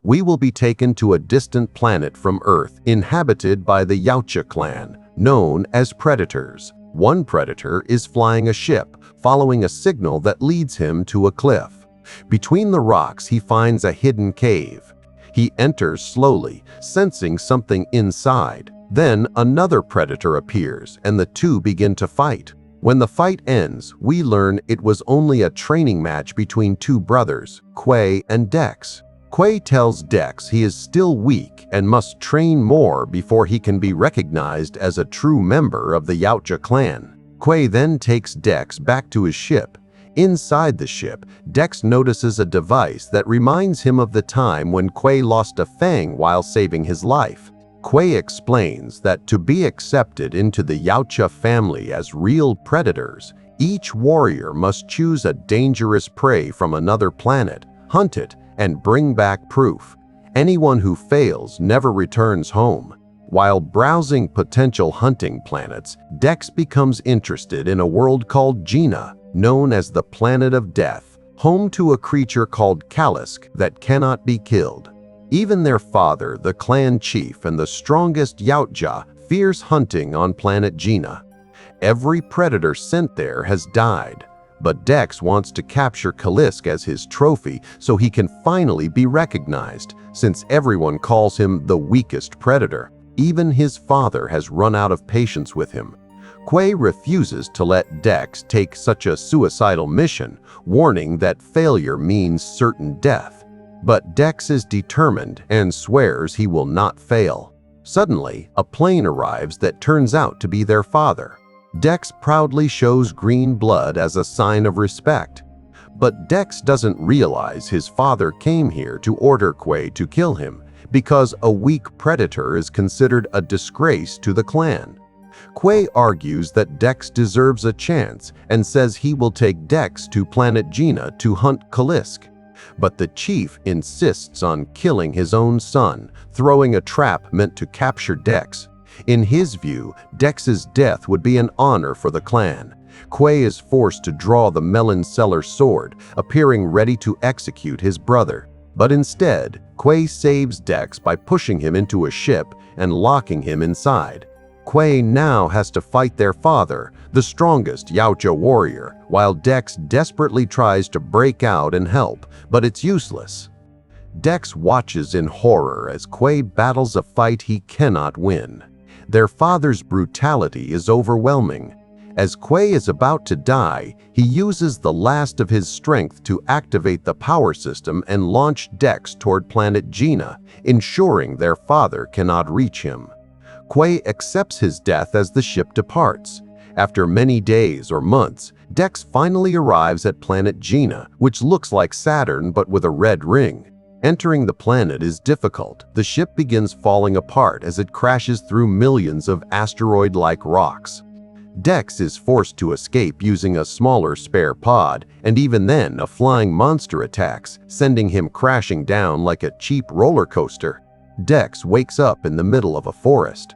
we will be taken to a distant planet from Earth inhabited by the Yautja Clan, known as predators. One predator is flying a ship, following a signal that leads him to a cliff. Between the rocks, he finds a hidden cave. He enters slowly, sensing something inside. Then another predator appears, and the two begin to fight. When the fight ends, we learn it was only a training match between two brothers, Quay and Dex. Quay tells Dex he is still weak and must train more before he can be recognized as a true member of the Yautja Clan. Quay then takes Dex back to his ship. Inside the ship, Dex notices a device that reminds him of the time when Quay lost a fang while saving his life. Quay explains that to be accepted into the Yautja family as real predators, each warrior must choose a dangerous prey from another planet, hunt it, and bring back proof. Anyone who fails never returns home. While browsing potential hunting planets, Dex becomes interested in a world called Gena, known as the Planet of Death, home to a creature called Kalisk that cannot be killed. Even their father, the clan chief and the strongest Yautja, fears hunting on Planet Gena. Every predator sent there has died, but Dex wants to capture Kalisk as his trophy so he can finally be recognized, since everyone calls him the weakest predator. Even his father has run out of patience with him. Quay refuses to let Dex take such a suicidal mission, warning that failure means certain death. But Dex is determined and swears he will not fail. Suddenly, a plane arrives that turns out to be their father. Dex proudly shows green blood as a sign of respect. But Dex doesn't realize his father came here to order Quay to kill him, because a weak predator is considered a disgrace to the clan. Quay argues that Dex deserves a chance and says he will take Dex to Planet Gena to hunt Kalisk. But the chief insists on killing his own son, throwing a trap meant to capture Dex. In his view, Dex's death would be an honor for the clan. Quay is forced to draw the melon seller's sword, appearing ready to execute his brother. But instead, Quay saves Dex by pushing him into a ship and locking him inside. Quay now has to fight their father, the strongest Yautja warrior, while Dex desperately tries to break out and help, but it's useless. Dex watches in horror as Quay battles a fight he cannot win. Their father's brutality is overwhelming. As Quay is about to die, he uses the last of his strength to activate the power system and launch Dex toward Planet Gena, ensuring their father cannot reach him. Quay accepts his death as the ship departs. After many days or months, Dex finally arrives at Planet Gena, which looks like Saturn but with a red ring. Entering the planet is difficult. The ship begins falling apart as it crashes through millions of asteroid-like rocks. Dex is forced to escape using a smaller spare pod, and even then a flying monster attacks, sending him crashing down like a cheap roller coaster. Dex wakes up in the middle of a forest.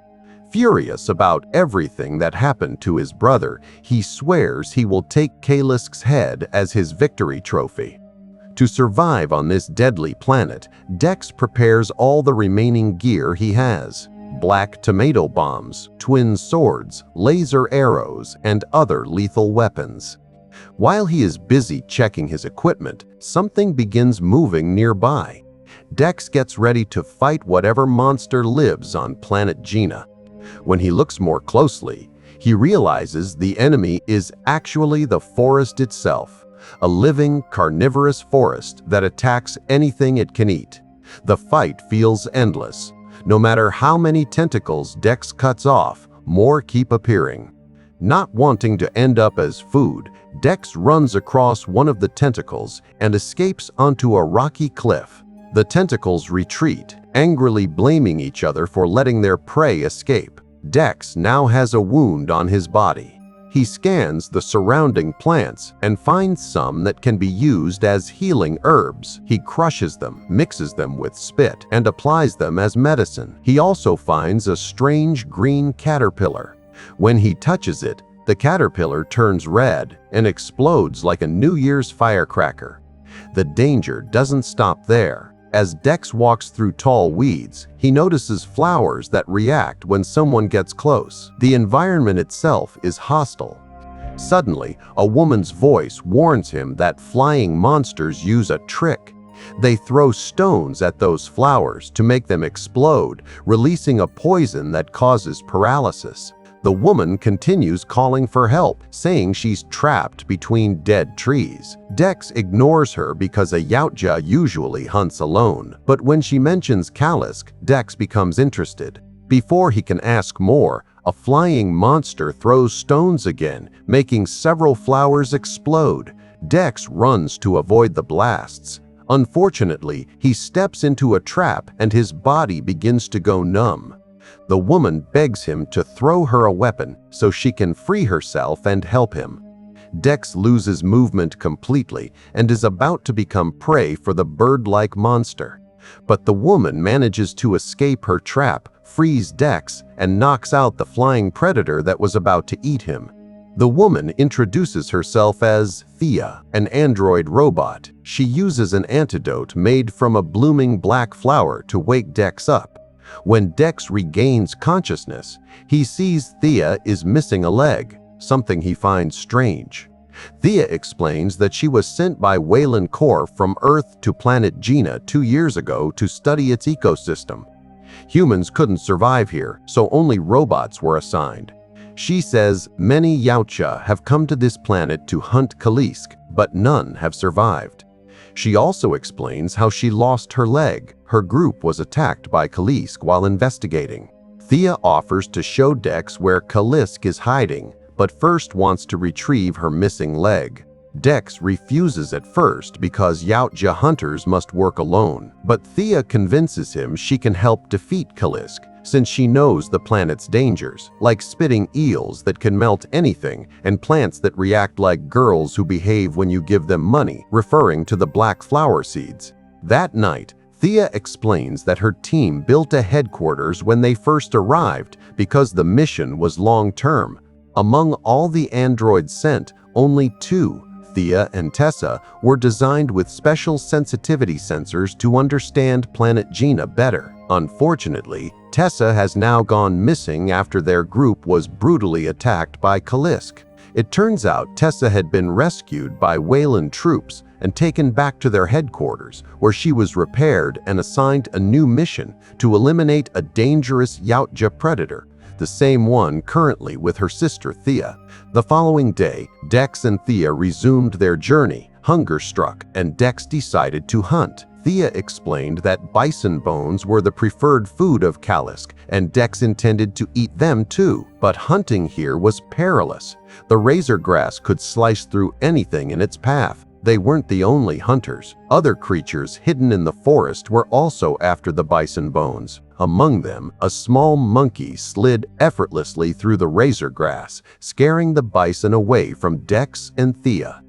Furious about everything that happened to his brother, he swears he will take Kalisk's head as his victory trophy. To survive on this deadly planet, Dex prepares all the remaining gear he has: black tomato bombs, twin swords, laser arrows, and other lethal weapons. While he is busy checking his equipment, something begins moving nearby. Dex gets ready to fight whatever monster lives on Planet Gena. When he looks more closely, he realizes the enemy is actually the forest itself, a living, carnivorous forest that attacks anything it can eat. The fight feels endless. No matter how many tentacles Dex cuts off, more keep appearing. Not wanting to end up as food, Dex runs across one of the tentacles and escapes onto a rocky cliff. The tentacles retreat, angrily blaming each other for letting their prey escape. Dex now has a wound on his body. He scans the surrounding plants and finds some that can be used as healing herbs. He crushes them, mixes them with spit, and applies them as medicine. He also finds a strange green caterpillar. When he touches it, the caterpillar turns red and explodes like a New Year's firecracker. The danger doesn't stop there. As Dex walks through tall weeds, he notices flowers that react when someone gets close. The environment itself is hostile. Suddenly, a woman's voice warns him that flying monsters use a trick. They throw stones at those flowers to make them explode, releasing a poison that causes paralysis. The woman continues calling for help, saying she's trapped between dead trees. Dex ignores her because a Yautja usually hunts alone, but when she mentions Kalisk, Dex becomes interested. Before he can ask more, a flying monster throws stones again, making several flowers explode. Dex runs to avoid the blasts. Unfortunately, he steps into a trap and his body begins to go numb. The woman begs him to throw her a weapon so she can free herself and help him. Dex loses movement completely and is about to become prey for the bird-like monster. But the woman manages to escape her trap, frees Dex, and knocks out the flying predator that was about to eat him. The woman introduces herself as Thea, an android robot. She uses an antidote made from a blooming black flower to wake Dex up. When Dex regains consciousness, he sees Thea is missing a leg, something he finds strange. Thea explains that she was sent by Weyland Corps from Earth to Planet Gena 2 years ago to study its ecosystem. Humans couldn't survive here, so only robots were assigned. She says many Yautja have come to this planet to hunt Kalisk, but none have survived. She also explains how she lost her leg. Her group was attacked by Kalisk while investigating. Thea offers to show Dex where Kalisk is hiding, but first wants to retrieve her missing leg. Dex refuses at first because Yautja hunters must work alone, but Thea convinces him she can help defeat Kalisk since she knows the planet's dangers, like spitting eels that can melt anything and plants that react like girls who behave when you give them money, referring to the black flower seeds. That night, Thea explains that her team built a headquarters when they first arrived because the mission was long-term. Among all the androids sent, only 2, Thea and Tessa, were designed with special sensitivity sensors to understand Planet Gena better. Unfortunately, Tessa has now gone missing after their group was brutally attacked by Kalisk. It turns out Tessa had been rescued by Weyland troops and taken back to their headquarters, where she was repaired and assigned a new mission to eliminate a dangerous Yautja predator, the same one currently with her sister Thea. The following day, Dex and Thea resumed their journey. Hunger struck, and Dex decided to hunt. Thea explained that bison bones were the preferred food of Kalisk, and Dex intended to eat them too. But hunting here was perilous. The razor grass could slice through anything in its path. They weren't the only hunters. Other creatures hidden in the forest were also after the bison bones. Among them, a small monkey slid effortlessly through the razor grass, scaring the bison away from Dex and Thea.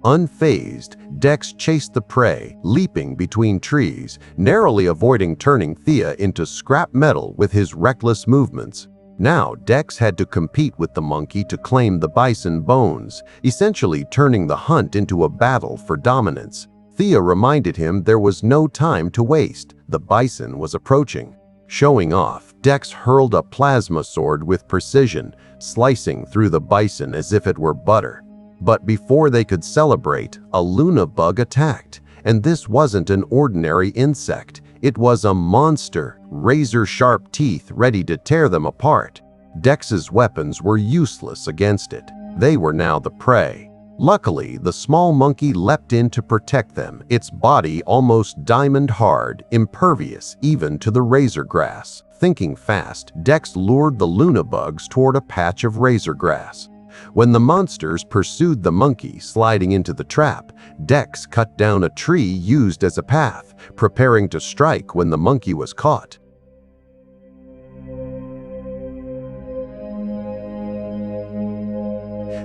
Unfazed, Dex chased the prey, leaping between trees, narrowly avoiding turning Thea into scrap metal with his reckless movements. Now, Dex had to compete with the monkey to claim the bison bones, essentially turning the hunt into a battle for dominance. Thea reminded him there was no time to waste. The bison was approaching. Showing off, Dex hurled a plasma sword with precision, slicing through the bison as if it were butter. But before they could celebrate, a Luna bug attacked, and this wasn't an ordinary insect. It was a monster, razor-sharp teeth ready to tear them apart. Dex's weapons were useless against it. They were now the prey. Luckily, the small monkey leapt in to protect them, its body almost diamond-hard, impervious even to the razor grass. Thinking fast, Dex lured the Luna bugs toward a patch of razor grass. When the monsters pursued the monkey sliding into the trap, Dex cut down a tree used as a path, preparing to strike when the monkey was caught.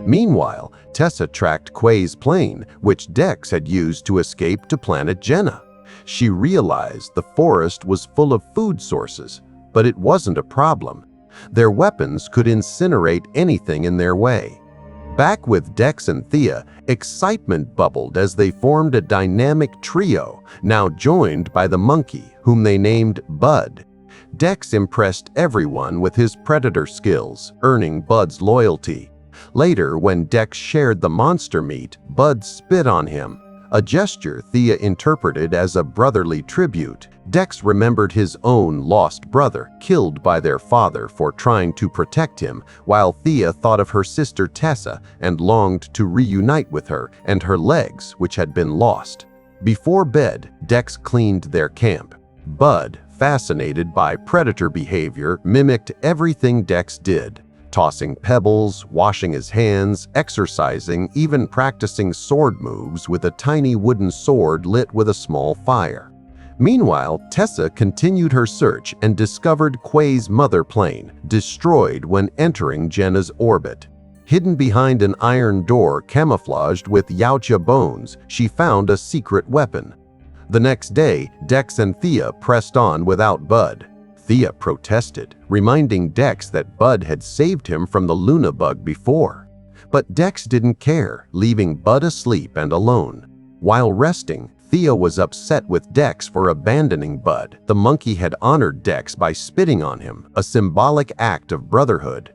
Meanwhile, Tessa tracked Quay's plane, which Dex had used to escape to Planet Gena. She realized the forest was full of food sources, but it wasn't a problem. Their weapons could incinerate anything in their way. Back with Dex and Thea, excitement bubbled as they formed a dynamic trio, now joined by the monkey, whom they named Bud. Dex impressed everyone with his predator skills, earning Bud's loyalty. Later, when Dex shared the monster meat, Bud spit on him, a gesture Thea interpreted as a brotherly tribute. Dex remembered his own lost brother, killed by their father for trying to protect him, while Thea thought of her sister Tessa and longed to reunite with her and her legs, which had been lost. Before bed, Dex cleaned their camp. Bud, fascinated by predator behavior, mimicked everything Dex did, tossing pebbles, washing his hands, exercising, even practicing sword moves with a tiny wooden sword lit with a small fire. Meanwhile, Tessa continued her search and discovered Quay's mother plane, destroyed when entering Gena's orbit. Hidden behind an iron door camouflaged with Yautja bones, she found a secret weapon. The next day, Dex and Thea pressed on without Bud. Thea protested, reminding Dex that Bud had saved him from the Luna bug before. But Dex didn't care, leaving Bud asleep and alone. While resting, Thea was upset with Dex for abandoning Bud. The monkey had honored Dex by spitting on him, a symbolic act of brotherhood.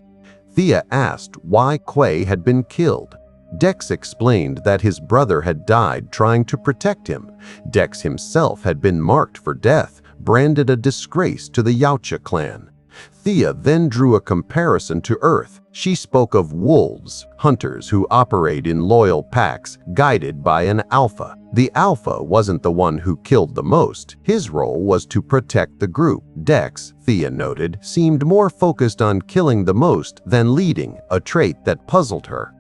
Thea asked why Quay had been killed. Dex explained that his brother had died trying to protect him. Dex himself had been marked for death, branded a disgrace to the Yautja Clan. Thea then drew a comparison to Earth. She spoke of wolves, hunters who operate in loyal packs, guided by an alpha. The alpha wasn't the one who killed the most. His role was to protect the group. Dex, Thea noted, seemed more focused on killing the most than leading, a trait that puzzled her.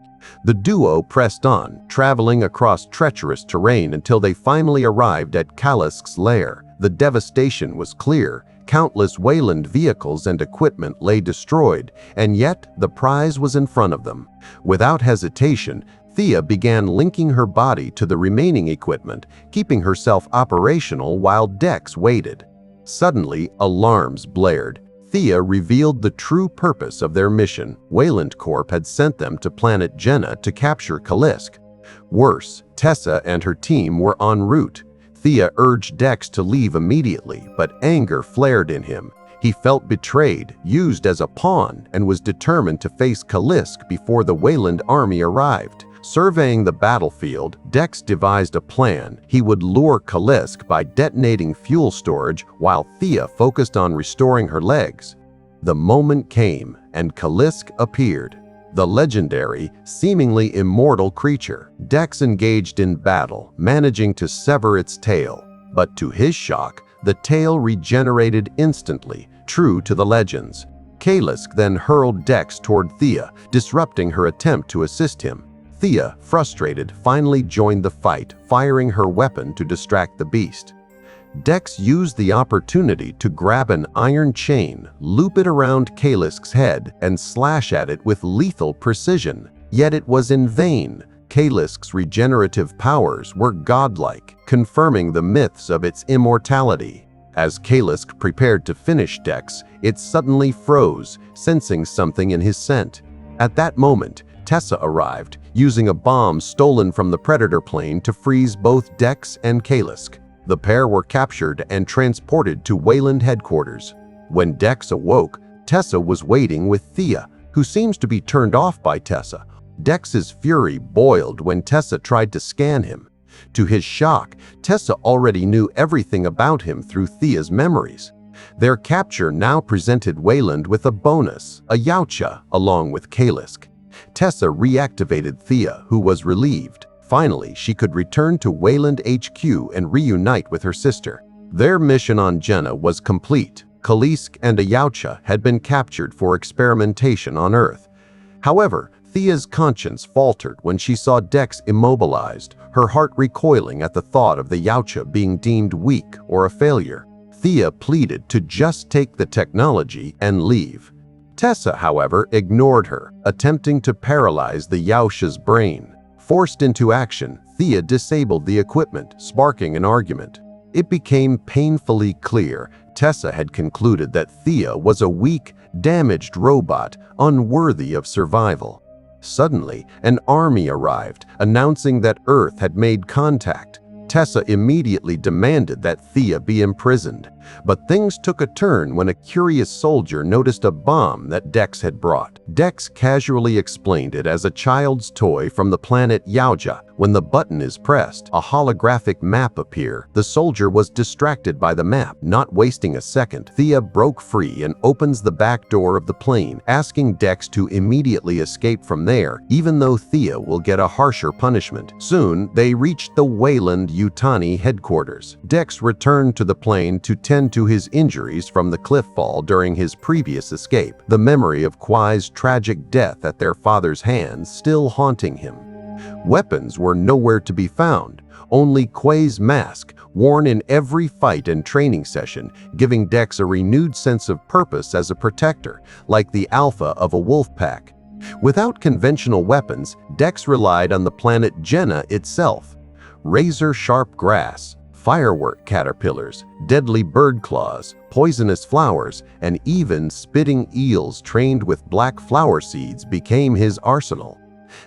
The duo pressed on, traveling across treacherous terrain until they finally arrived at Kalisk's lair. The devastation was clear. Countless Weyland vehicles and equipment lay destroyed, and yet the prize was in front of them. Without hesitation, Thea began linking her body to the remaining equipment, keeping herself operational while Dex waited. Suddenly, alarms blared. Thea revealed the true purpose of their mission. Weyland Corp had sent them to Planet Gena to capture Kalisk. Worse, Tessa and her team were en route. Thea urged Dex to leave immediately, but anger flared in him. He felt betrayed, used as a pawn, and was determined to face Kalisk before the Weyland army arrived. Surveying the battlefield, Dex devised a plan. He would lure Kalisk by detonating fuel storage while Thea focused on restoring her legs. The moment came, and Kalisk appeared. The legendary, seemingly immortal creature. Dex engaged in battle, managing to sever its tail. But to his shock, the tail regenerated instantly, true to the legends. Kalisk then hurled Dex toward Thea, disrupting her attempt to assist him. Thea, frustrated, finally joined the fight, firing her weapon to distract the beast. Dex used the opportunity to grab an iron chain, loop it around Kalisk's head, and slash at it with lethal precision. Yet it was in vain. Kalisk's regenerative powers were godlike, confirming the myths of its immortality. As Kalisk prepared to finish Dex, it suddenly froze, sensing something in his scent. At that moment, Tessa arrived, using a bomb stolen from the Predator plane to freeze both Dex and Kalisk. The pair were captured and transported to Weyland headquarters. When Dex awoke, Tessa was waiting with Thea, who seems to be turned off by Tessa. Dex's fury boiled when Tessa tried to scan him. To his shock, Tessa already knew everything about him through Thea's memories. Their capture now presented Weyland with a bonus, a Yautja, along with Kalisk. Tessa reactivated Thea, who was relieved. Finally, she could return to Weyland HQ and reunite with her sister. Their mission on Gena was complete. Kalisk and a Yautja had been captured for experimentation on Earth. However, Thea's conscience faltered when she saw Dex immobilized, her heart recoiling at the thought of the Yautja being deemed weak or a failure. Thea pleaded to just take the technology and leave. Tessa, however, ignored her, attempting to paralyze the Yautja's brain. Forced into action, Thea disabled the equipment, sparking an argument. It became painfully clear Tessa had concluded that Thea was a weak, damaged robot, unworthy of survival. Suddenly, an army arrived, announcing that Earth had made contact. Tessa immediately demanded that Thea be imprisoned, but things took a turn when a curious soldier noticed a bomb that Dex had brought. Dex casually explained it as a child's toy from the planet Yautja. When the button is pressed, a holographic map appears. The soldier was distracted by the map. Not wasting a second, Thea broke free and opens the back door of the plane, asking Dex to immediately escape from there, even though Thea will get a harsher punishment. Soon, they reached the Weyland Yutani headquarters. Dex returned to the plane to tend to his injuries from the cliff fall during his previous escape, the memory of Kwai's tragic death at their father's hands still haunting him. Weapons were nowhere to be found, only Kwai's mask, worn in every fight and training session, giving Dex a renewed sense of purpose as a protector, like the alpha of a wolf pack. Without conventional weapons, Dex relied on the planet Gena itself. Razor-sharp grass, firework caterpillars, deadly bird claws, poisonous flowers, and even spitting eels trained with black flower seeds became his arsenal.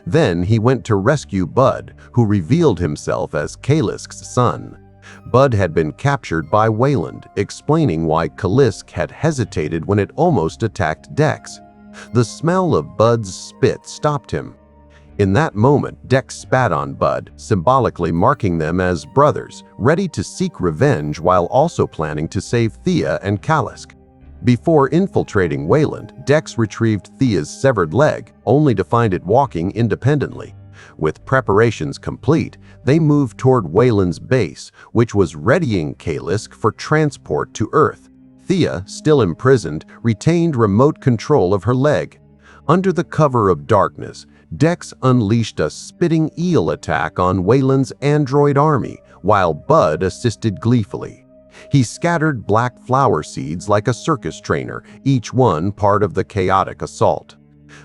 Then he went to rescue Bud, who revealed himself as Kalisk's son. Bud had been captured by Weyland, explaining why Kalisk had hesitated when it almost attacked Dex. The smell of Bud's spit stopped him. In that moment, Dex spat on Bud, symbolically marking them as brothers, ready to seek revenge while also planning to save Thea and Kalisk. Before infiltrating Weyland, Dex retrieved Thea's severed leg, only to find it walking independently. With preparations complete, they moved toward Weyland's base, which was readying Kalisk for transport to Earth. Thea, still imprisoned, retained remote control of her leg. Under the cover of darkness, Dex unleashed a spitting eel attack on Weyland's android army, while Bud assisted gleefully. He scattered black flower seeds like a circus trainer, each one part of the chaotic assault.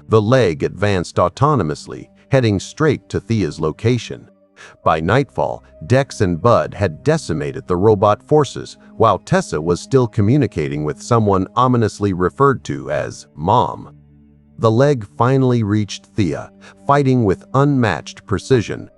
The leg advanced autonomously, heading straight to Thea's location. By nightfall, Dex and Bud had decimated the robot forces, while Tessa was still communicating with someone ominously referred to as Mom. The leg finally reached Thea, fighting with unmatched precision.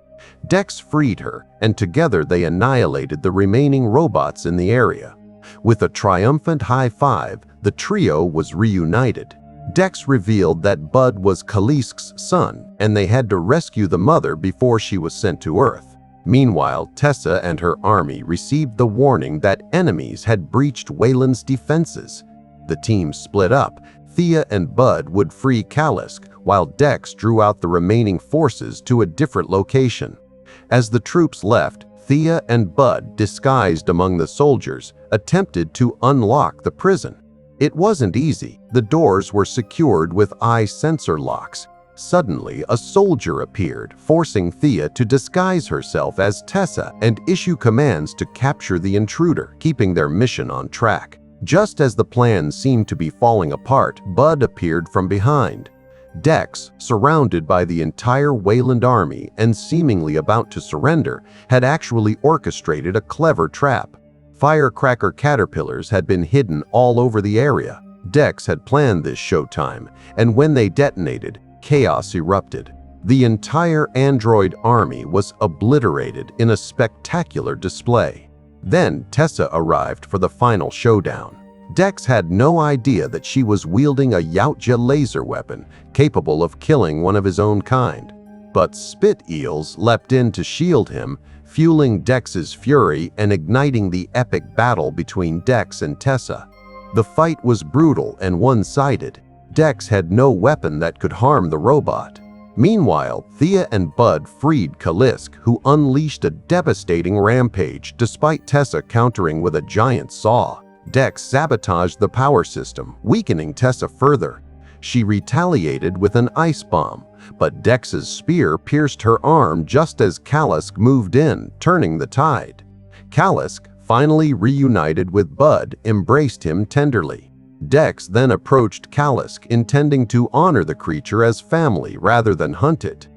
Dex freed her, and together they annihilated the remaining robots in the area. With a triumphant high five, the trio was reunited. Dex revealed that Bud was Kalisk's son, and they had to rescue the mother before she was sent to Earth. Meanwhile, Tessa and her army received the warning that enemies had breached Weyland's defenses. The team split up. Thea and Bud would free Kalisk, while Dex drew out the remaining forces to a different location. As the troops left, Thea and Bud, disguised among the soldiers, attempted to unlock the prison. It wasn't easy. The doors were secured with eye sensor locks. Suddenly, a soldier appeared, forcing Thea to disguise herself as Tessa and issue commands to capture the intruder, keeping their mission on track. Just as the plan seemed to be falling apart, Bud appeared from behind. Dex, surrounded by the entire Weyland army and seemingly about to surrender, had actually orchestrated a clever trap. Firecracker caterpillars had been hidden all over the area. Dex had planned this showtime, and when they detonated, chaos erupted. The entire android army was obliterated in a spectacular display. Then Tessa arrived for the final showdown. Dex had no idea that she was wielding a Yautja laser weapon capable of killing one of his own kind. But spit eels leapt in to shield him, fueling Dex's fury and igniting the epic battle between Dex and Tessa. The fight was brutal and one-sided. Dex had no weapon that could harm the robot. Meanwhile, Thea and Bud freed Kalisk, who unleashed a devastating rampage despite Tessa countering with a giant saw. Dex sabotaged the power system, weakening Tessa further. She retaliated with an ice bomb, but Dex's spear pierced her arm just as Kalisk moved in, turning the tide. Kalisk, finally reunited with Bud, embraced him tenderly. Dex then approached Kalisk, intending to honor the creature as family rather than hunt it.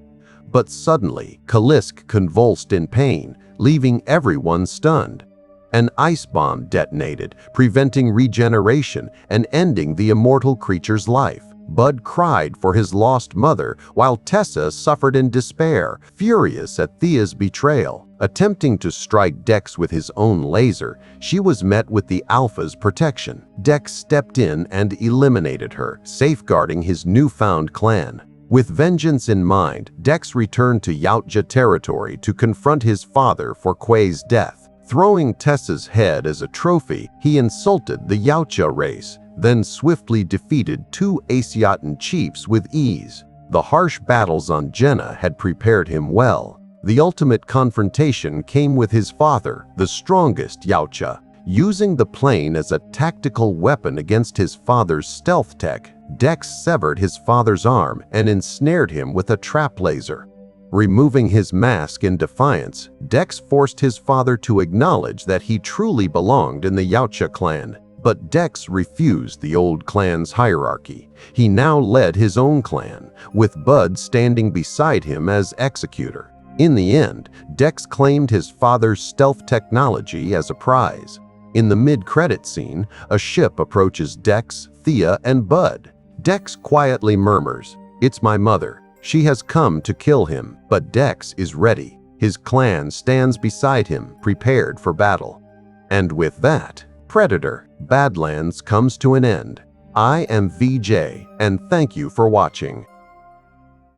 But suddenly, Kalisk convulsed in pain, leaving everyone stunned. An ice bomb detonated, preventing regeneration and ending the immortal creature's life. Bud cried for his lost mother, while Tessa suffered in despair, furious at Thea's betrayal. Attempting to strike Dex with his own laser, she was met with the Alpha's protection. Dex stepped in and eliminated her, safeguarding his newfound clan. With vengeance in mind, Dex returned to Yautja territory to confront his father for Quay's death. Throwing Tessa's head as a trophy, he insulted the Yautja race, then swiftly defeated 2 Asiatan chiefs with ease. The harsh battles on Gena had prepared him well. The ultimate confrontation came with his father, the strongest Yautja. Using the plane as a tactical weapon against his father's stealth tech, Dex severed his father's arm and ensnared him with a trap laser. Removing his mask in defiance, Dex forced his father to acknowledge that he truly belonged in the Yautja clan. But Dex refused the old clan's hierarchy. He now led his own clan, with Bud standing beside him as executor. In the end, Dex claimed his father's stealth technology as a prize. In the mid-credit scene, a ship approaches Dex, Thea, and Bud. Dex quietly murmurs, "It's my mother. She has come to kill him," but Dex is ready. His clan stands beside him, prepared for battle. And with that, Predator: Badlands comes to an end. I am VJ, and thank you for watching.